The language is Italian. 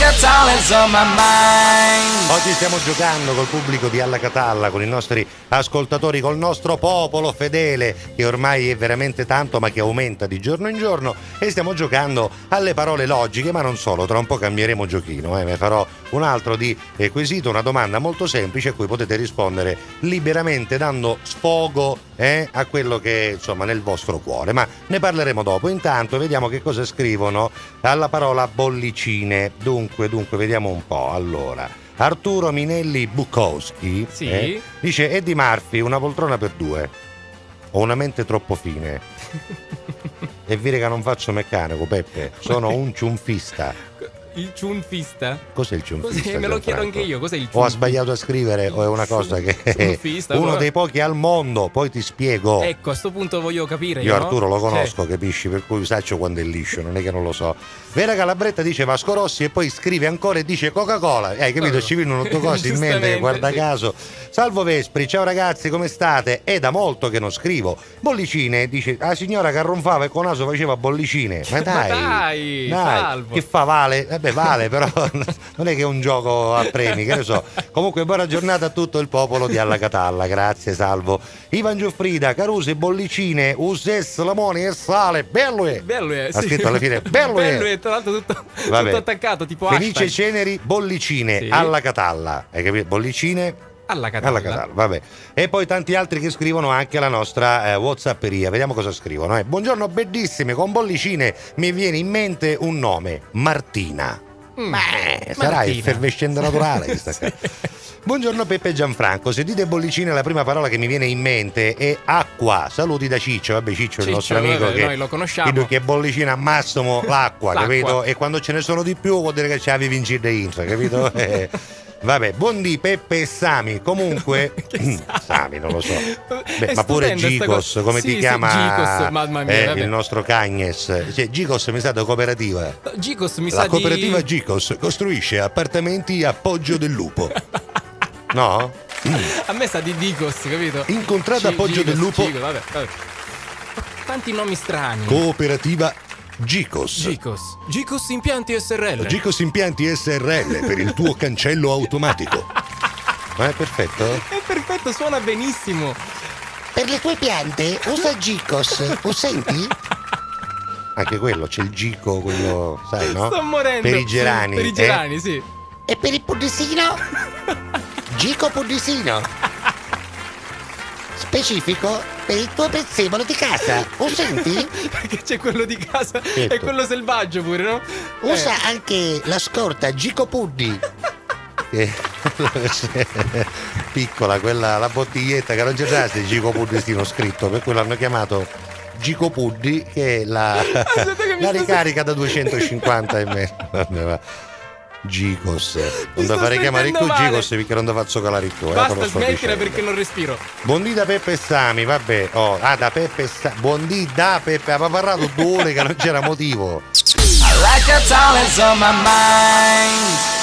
Catala's on my mind. Oggi stiamo giocando col pubblico di Alla Catalla, con i nostri ascoltatori, col nostro popolo fedele, che ormai è veramente tanto ma che aumenta di giorno in giorno, e stiamo giocando alle parole logiche, ma non solo. Tra un po' cambieremo giochino, ne farò un altro di quesito, una domanda molto semplice a cui potete rispondere liberamente, dando sfogo a quello che insomma nel vostro cuore, ma ne parleremo dopo. Intanto vediamo che cosa scrivono alla parola bollicine. Dunque vediamo un po'. Allora, Arturo Minelli Bukowski dice: Eddie Murphy, una poltrona per due. Ho una mente troppo fine. E dire che non faccio meccanico, Peppe, sono un ciunfista. Il ciunfista? Cos'è il ciunfista? Cos'è? Me lo chiedo anche io, cos'è il ciunfista? O ha sbagliato a scrivere o è una cosa che è uno dei pochi al mondo, poi ti spiego. Ecco, a sto punto voglio capire. Io Arturo lo conosco, capisci, per cui saccio quando è liscio, non è che non lo so. Vera Calabretta dice Vasco Rossi e poi scrive ancora e dice Coca-Cola. Hai capito? Ci vengono due cose in mente, guarda caso. Salvo Vespri, ciao ragazzi, come state? È da molto che non scrivo. Bollicine dice la signora che arronfava e con naso faceva bollicine. Ma dai, Salvo. Che fa, vale? Beh, vale, però non è che è un gioco a premi, che ne so. Comunque buona giornata a tutto il popolo di Alla Catalla, grazie Salvo. Ivan Giuffrida, Carusi, bollicine, uses, lamoni e sale, bello è. Ha scritto alla fine, bello è. Tra l'altro tutto attaccato, tipo Felice hashtag. Ceneri, bollicine, Alla Catalla. Hai capito? Bollicine alla Catalla, vabbè. E poi tanti altri che scrivono anche alla nostra Whatsapperia. Vediamo cosa scrivono. Buongiorno bellissime, con bollicine mi viene in mente un nome, Martina. Sarà effervescente naturale questa qua. Buongiorno Peppe e Gianfranco, se dite bollicine la prima parola che mi viene in mente è acqua. Saluti da Ciccio, vabbè Ciccio è il nostro amico che noi lo conosciamo. Che bollicina al massimo l'acqua, capito? E quando ce ne sono di più vuol dire che ce l'avevi in giro intra, capito? Vabbè, buondì Peppe e Sami. Comunque Sami non lo so. Beh, ma pure Gicos, come ti chiama Gicos, mamma mia, il nostro Cagnes? Cioè, Gicos mi sa da cooperativa. Gicos mi La sa cooperativa Gicos costruisce appartamenti a Poggio del Lupo. No? A me sa di Dicos, capito? Incontrata a Poggio del Lupo. Vabbè. Tanti nomi strani. Cooperativa Gicos Impianti SRL. Gicos Impianti SRL per il tuo cancello automatico. Ma è perfetto? È perfetto, suona benissimo. Per le tue piante usa Gicos, lo senti? Anche quello, c'è il Gico, quello, sai, no? Sto morendo. Per i gerani. Per i gerani, sì. E per il puddisino? Gico puddisino. Specifico per il tuo prezzemolo di casa, lo senti? Perché c'è quello di casa Certo. e quello selvaggio pure, no? Usa anche la scorta Gico Puddi. Piccola, quella, la bottiglietta che non c'è già se Gico Puddistino scritto, per cui l'hanno chiamato Gico Puddi, che è la ricarica da 250 ml. Vabbè, va. Gicos, non da fare chiamare tu Gicos perché non da faccio calare tu. Basta, smettila perché non respiro. Buondì da Peppe e Sami, vabbè. Da Peppe e Sami. Buondì da Peppe, aveva parlato 2 ore che non c'era motivo. I like Catala's on my mind.